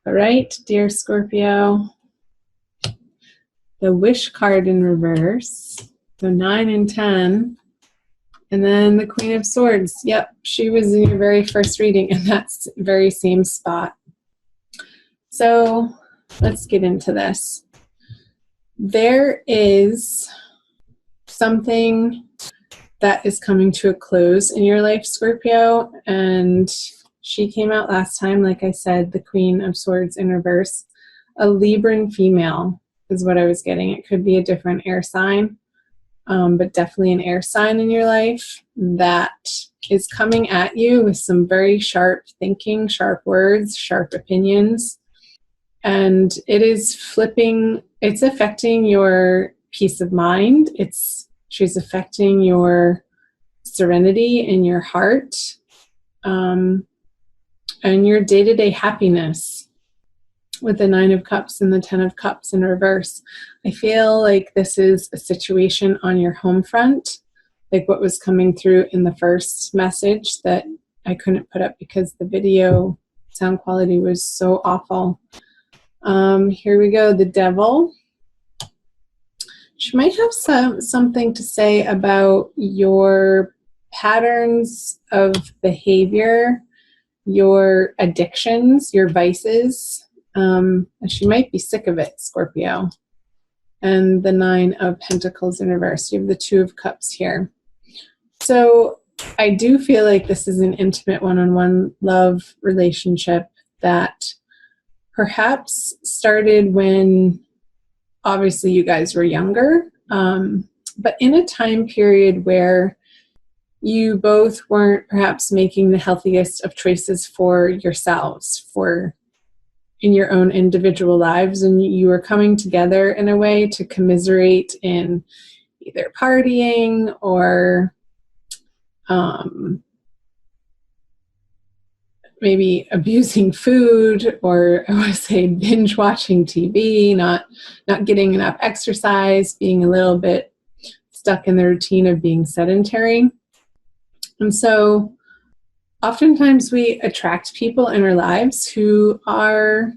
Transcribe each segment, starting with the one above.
All right, dear Scorpio, the wish card in reverse. So 9 and 10. And then the Queen of Swords. Yep, she was in your very first reading in that very same spot. So let's get into this. There is something that is coming to a close in your life, Scorpio, and she came out last time, like I said, the Queen of Swords in reverse. A Libran female is what I was getting. It could be a different air sign, but definitely an air sign in your life that is coming at you with some very sharp thinking, sharp words, sharp opinions. And it is flipping, it's affecting your peace of mind. She's affecting your serenity in your heart, and your day-to-day happiness with the 9 of Cups and the 10 of Cups in reverse. I feel like this is a situation on your home front, like what was coming through in the first message that I couldn't put up because the video sound quality was so awful. Here we go, the Devil. She might have something to say about your patterns of behavior, your addictions, your vices. And she might be sick of it, Scorpio. And the 9 of Pentacles in reverse. You have the 2 of Cups here. So I do feel like this is an intimate one-on-one love relationship that perhaps started when obviously you guys were younger, but in a time period where you both weren't perhaps making the healthiest of choices for yourselves, in your own individual lives, and you were coming together in a way to commiserate in either partying or maybe abusing food, or I want to say binge watching TV, not getting enough exercise, being a little bit stuck in the routine of being sedentary. And so oftentimes we attract people in our lives who are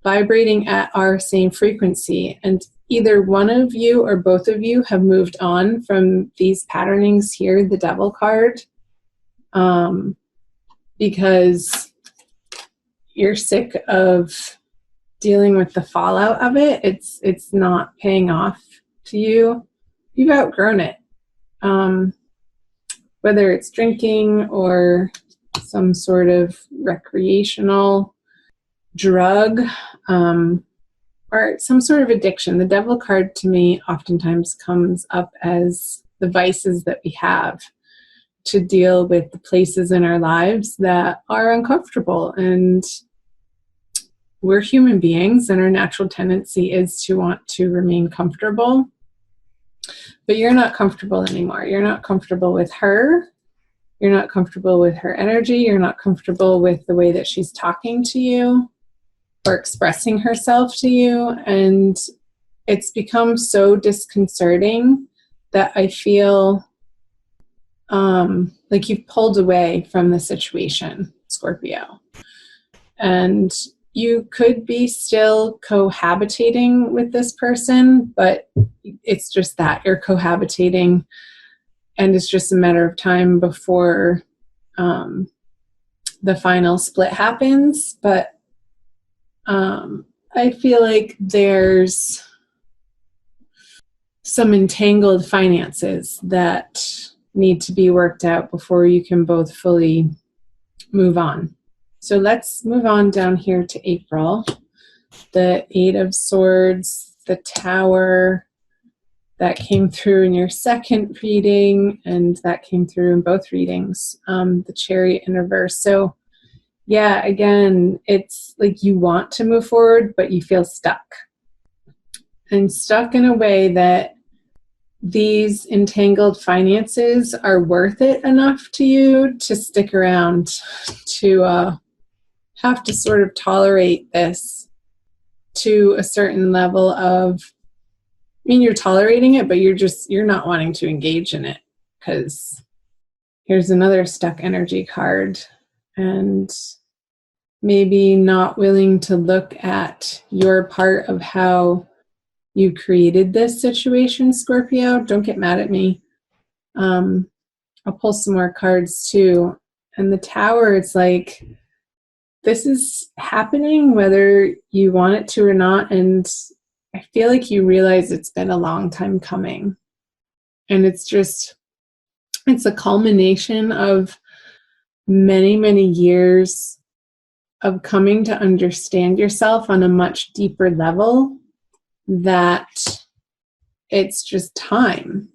vibrating at our same frequency, and either one of you or both of you have moved on from these patternings here, the Devil card, because you're sick of dealing with the fallout of it. It's not paying off to you. You've outgrown it. Whether it's drinking or some sort of recreational drug, or some sort of addiction. The Devil card to me oftentimes comes up as the vices that we have to deal with the places in our lives that are uncomfortable. And we're human beings, and our natural tendency is to want to remain comfortable. But you're not comfortable anymore. You're not comfortable with her. You're not comfortable with her energy. You're not comfortable with the way that she's talking to you or expressing herself to you. And it's become so disconcerting that I feel like you've pulled away from the situation, Scorpio. And you could be still cohabitating with this person, but it's just that you're cohabitating, and it's just a matter of time before the final split happens. But I feel like there's some entangled finances that need to be worked out before you can both fully move on. So let's move on down here to April. The 8 of Swords, the Tower, that came through in your second reading, and that came through in both readings. The Chariot in reverse. So yeah, again, it's like you want to move forward, but you feel stuck. And stuck in a way that these entangled finances are worth it enough to you to stick around, to have to sort of tolerate this to a certain level of, I mean, you're tolerating it, but you're not wanting to engage in it, because here's another stuck energy card. And maybe not willing to look at your part of how you created this situation, Scorpio. Don't get mad at me. I'll pull some more cards too. And the Tower, it's like, this is happening whether you want it to or not. And I feel like you realize it's been a long time coming. And it's a culmination of many, many years of coming to understand yourself on a much deeper level, that it's just time.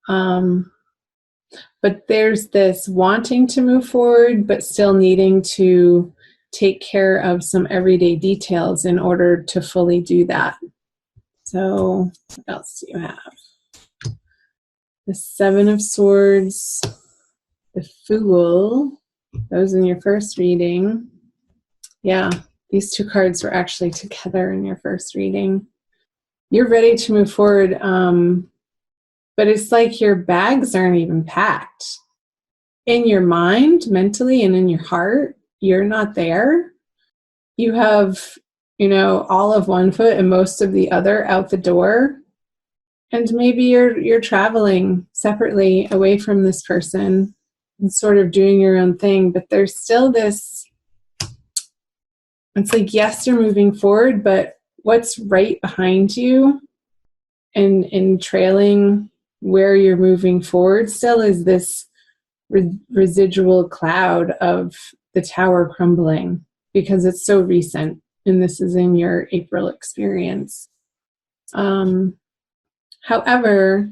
But there's this wanting to move forward, but still needing to take care of some everyday details in order to fully do that. So what else do you have? The Seven of Swords, the Fool, those in your first reading. Yeah, these two cards were actually together in your first reading. You're ready to move forward, but it's like your bags aren't even packed. In your mind, mentally, and in your heart, you're not there. You have, all of one foot and most of the other out the door. And maybe you're traveling separately away from this person and sort of doing your own thing, but there's still this, it's like, yes, you're moving forward, but what's right behind you and trailing where you're moving forward still is this residual cloud of the Tower crumbling, because it's so recent, and this is in your April experience. However,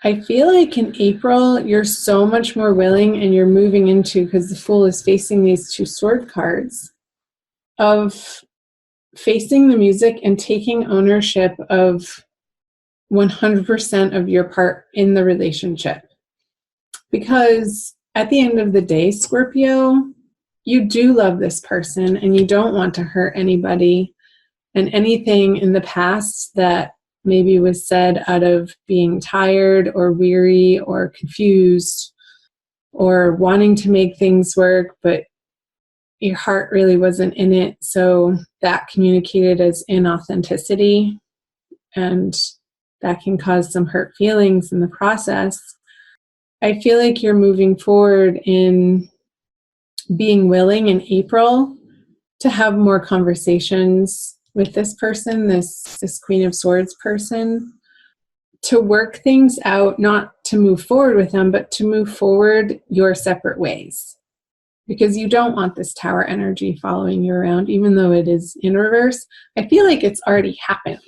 I feel like in April, you're so much more willing, and you're moving into, because the Fool is facing these two sword cards, of facing the music and taking ownership of 100% of your part in the relationship. Because at the end of the day, Scorpio, you do love this person and you don't want to hurt anybody. And anything in the past that maybe was said out of being tired or weary or confused or wanting to make things work, but your heart really wasn't in it. So that communicated as inauthenticity, and that can cause some hurt feelings in the process. I feel like you're moving forward in being willing in April to have more conversations with this person, this Queen of Swords person, to work things out, not to move forward with them, but to move forward your separate ways. Because you don't want this Tower energy following you around, even though it is in reverse. I feel like it's already happened.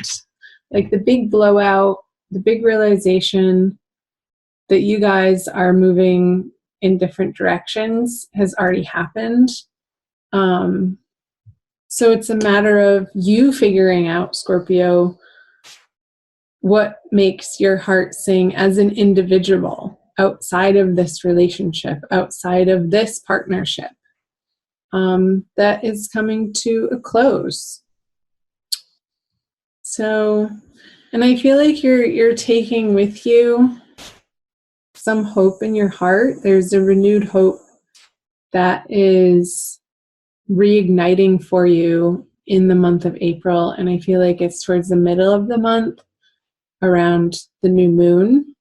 Like the big blowout, the big realization that you guys are moving in different directions has already happened. So it's a matter of you figuring out, Scorpio, what makes your heart sing as an individual outside of this relationship, outside of this partnership, that is coming to a close. So, and I feel like you're taking with you some hope in your heart. There's a renewed hope that is reigniting for you in the month of April. And I feel like it's towards the middle of the month, around the new moon.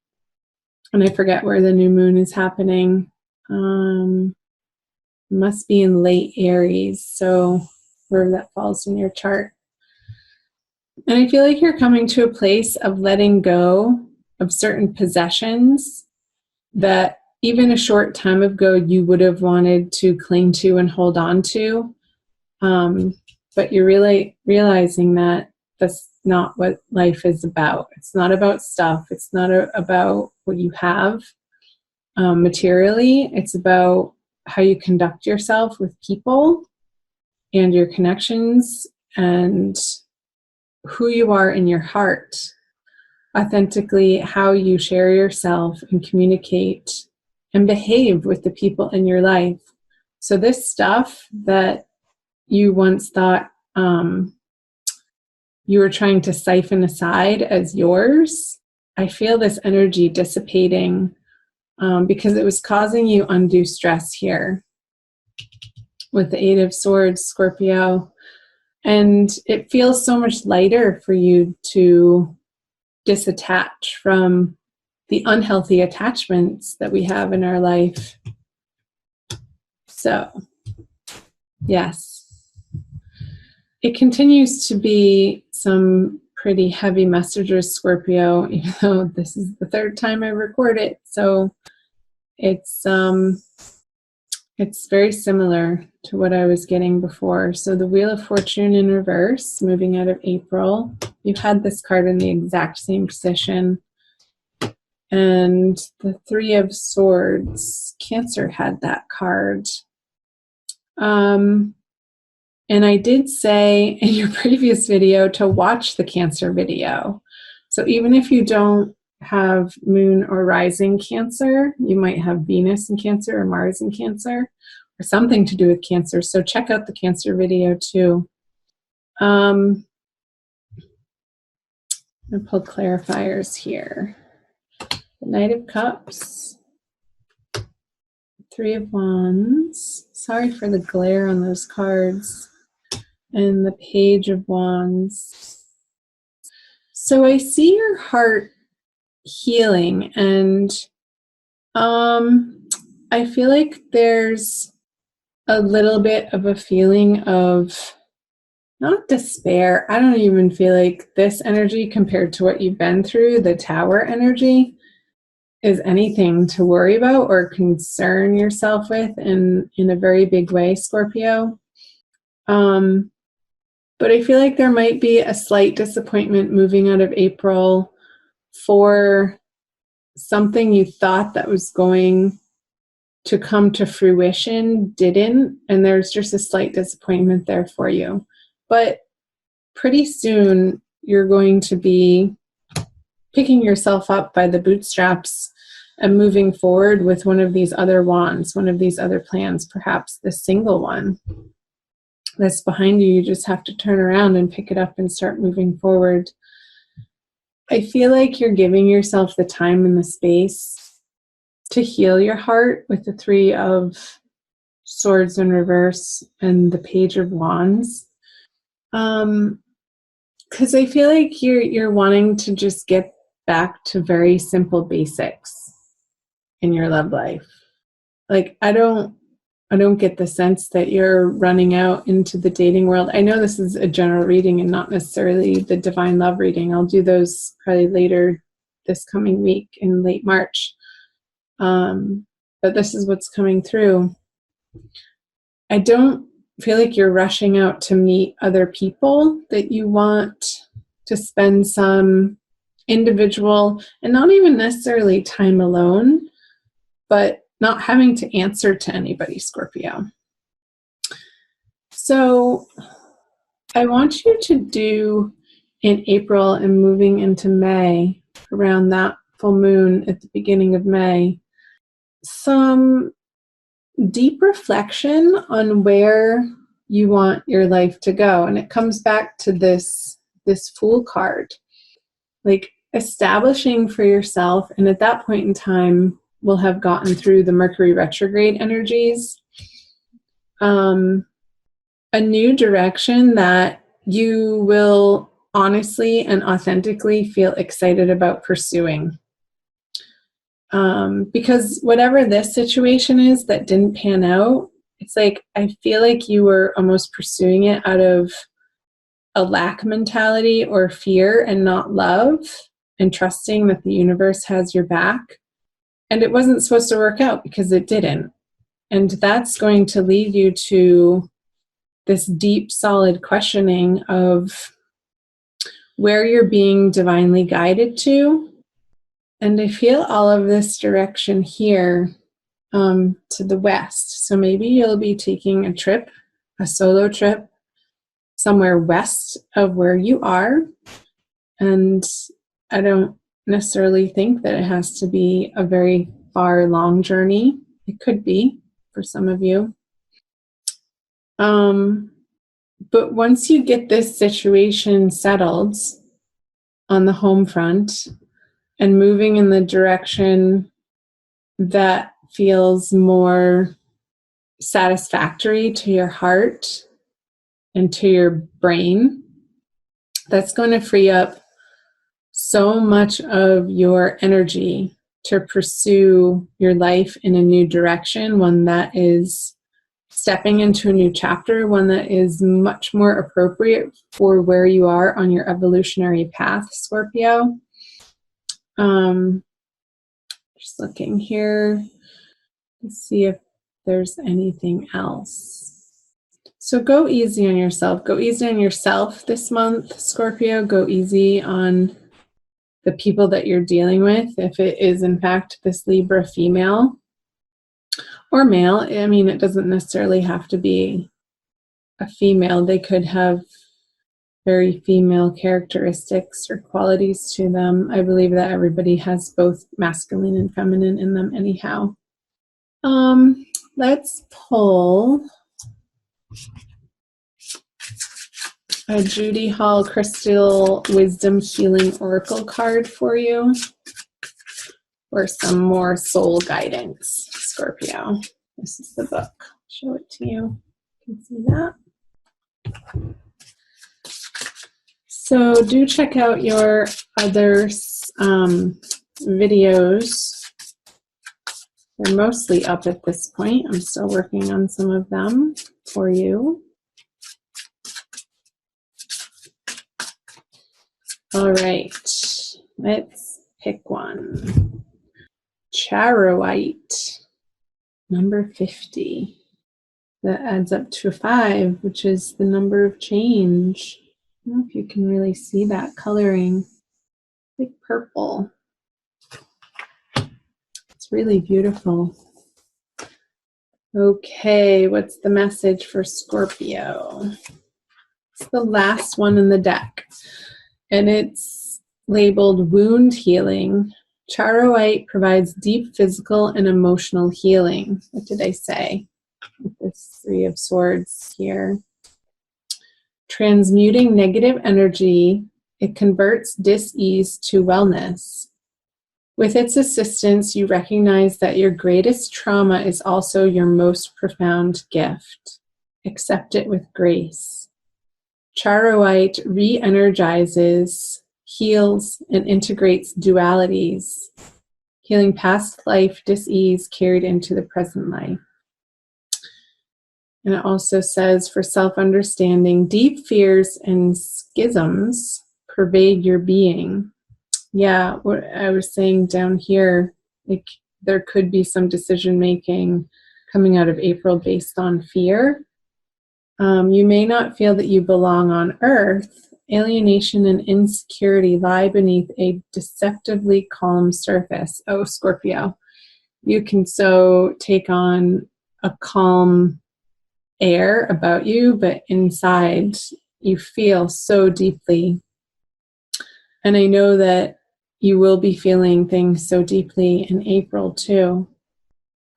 And I forget where the new moon is happening. Must be in late Aries, so where that falls in your chart. And I feel like you're coming to a place of letting go of certain possessions that even a short time ago you would have wanted to cling to and hold on to. But you're really realizing that that's not what life is about. It's not about stuff. It's not about what you have materially. It's about how you conduct yourself with people and your connections and who you are in your heart. Authentically, how you share yourself and communicate and behave with the people in your life. So this stuff that you once thought you were trying to siphon aside as yours, I feel this energy dissipating because it was causing you undue stress here. with the Eight of Swords, Scorpio. And it feels so much lighter for you to disattach from the unhealthy attachments that we have in our life. So, yes, it continues to be some pretty heavy messages, Scorpio, even though this is the third time I record it. So it's very similar to what I was getting before. So the Wheel of Fortune in reverse, moving out of April. You've had this card in the exact same position. And the Three of Swords, Cancer had that card. And I did say in your previous video to watch the Cancer video. So even if you don't have moon or rising Cancer, you might have Venus in Cancer or Mars in Cancer or something to do with Cancer. So check out the Cancer video too. I pulled clarifiers here. The Knight of Cups, Three of Wands. Sorry for the glare on those cards. And the Page of Wands. So I see your heart healing, and I feel like there's a little bit of a feeling of not despair. I don't even feel like this energy compared to what you've been through, the Tower energy, is anything to worry about or concern yourself with in a very big way, Scorpio. But I feel like there might be a slight disappointment moving out of April for something you thought that was going to come to fruition didn't, and there's just a slight disappointment there for you. But pretty soon you're going to be picking yourself up by the bootstraps and moving forward with one of these other wands, one of these other plans, perhaps the single one that's behind you. You just have to turn around and pick it up and start moving forward. I feel like you're giving yourself the time and the space to heal your heart with the Three of Swords in reverse and the Page of Wands. Because I feel like you're wanting to just get back to very simple basics in your love life. Like, I don't get the sense that you're running out into the dating world. I know this is a general reading and not necessarily the divine love reading. I'll do those probably later this coming week in late March. But this is what's coming through. I don't feel like you're rushing out to meet other people, that you want to spend some individual and not even necessarily time alone, but not having to answer to anybody, Scorpio. So I want you to do in April and moving into May, around that full moon at the beginning of May, some deep reflection on where you want your life to go. And it comes back to this Fool card, like establishing for yourself. And at that point in time, we'll have gotten through the Mercury retrograde energies, a new direction that you will honestly and authentically feel excited about pursuing. Because whatever this situation is that didn't pan out, it's like, I feel like you were almost pursuing it out of a lack mentality or fear and not love, and trusting that the universe has your back. And it wasn't supposed to work out because it didn't. And that's going to lead you to this deep, solid questioning of where you're being divinely guided to. And I feel all of this direction here to the west. So maybe you'll be taking a trip, a solo trip, somewhere west of where you are. And I don't necessarily think that it has to be a very far, long journey. It could be for some of you. But once you get this situation settled on the home front and moving in the direction that feels more satisfactory to your heart and to your brain, that's going to free up so much of your energy to pursue your life in a new direction, one that is stepping into a new chapter, one that is much more appropriate for where you are on your evolutionary path, Scorpio. Just looking here to see if there's anything else. So go easy on yourself. Go easy on yourself this month, Scorpio. Go easy on the people that you're dealing with, if it is in fact this Libra female or male. I mean, it doesn't necessarily have to be a female. They could have very female characteristics or qualities to them. I believe that everybody has both masculine and feminine in them anyhow. Let's pull a Judy Hall Crystal Wisdom Healing Oracle card for you, or some more soul guidance, Scorpio. This is the book. Show it to you. You can see that. So do check out your other videos. They're mostly up at this point. I'm still working on some of them for you. All right, let's pick one. Charoite, number 50. That adds up to 5, which is the number of change. I don't know if you can really see that coloring. Like purple. It's really beautiful. Okay, what's the message for Scorpio? It's the last one in the deck, and it's labeled Wound Healing. Charoite provides deep physical and emotional healing. What did I say with this 3 of Swords here? Transmuting negative energy, it converts dis-ease to wellness. With its assistance, you recognize that your greatest trauma is also your most profound gift. Accept it with grace. Charoite re-energizes, heals, and integrates dualities, healing past life dis-ease carried into the present life. And it also says, for self-understanding, deep fears and schisms pervade your being. Yeah, what I was saying down here, like there could be some decision-making coming out of April based on fear. You may not feel that you belong on Earth. Alienation and insecurity lie beneath a deceptively calm surface. Oh, Scorpio, you can so take on a calm air about you, but inside you feel so deeply. And I know that you will be feeling things so deeply in April too.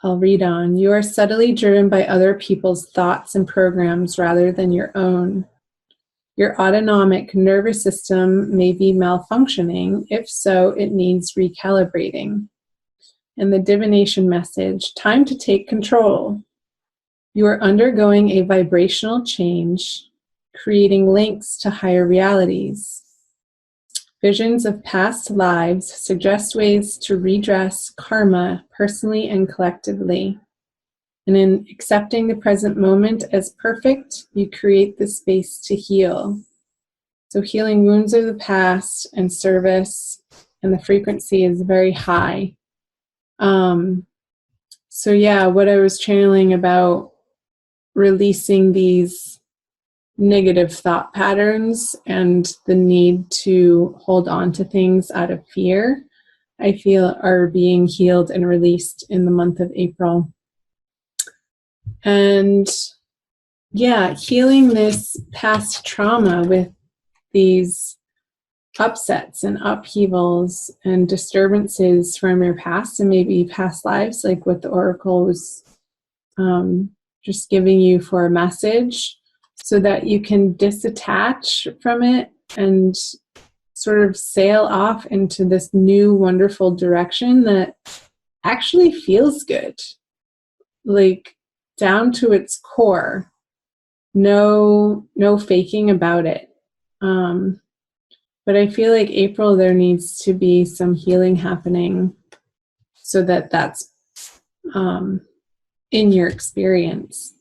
I'll read on. You are subtly driven by other people's thoughts and programs rather than your own. Your autonomic nervous system may be malfunctioning. If so, it needs recalibrating. And the divination message, time to take control. You are undergoing a vibrational change, creating links to higher realities. Visions of past lives suggest ways to redress karma personally and collectively. And in accepting the present moment as perfect, you create the space to heal. So healing wounds of the past and service, and the frequency is very high. So yeah, what I was channeling about releasing these negative thought patterns and the need to hold on to things out of fear, I feel are being healed and released in the month of April. And yeah, healing this past trauma with these upsets and upheavals and disturbances from your past and maybe past lives, like what the oracle was just giving you for a message, so that you can disattach from it and sort of sail off into this new wonderful direction that actually feels good. Like down to its core. No faking about it. But I feel like April, there needs to be some healing happening so that that's in your experience.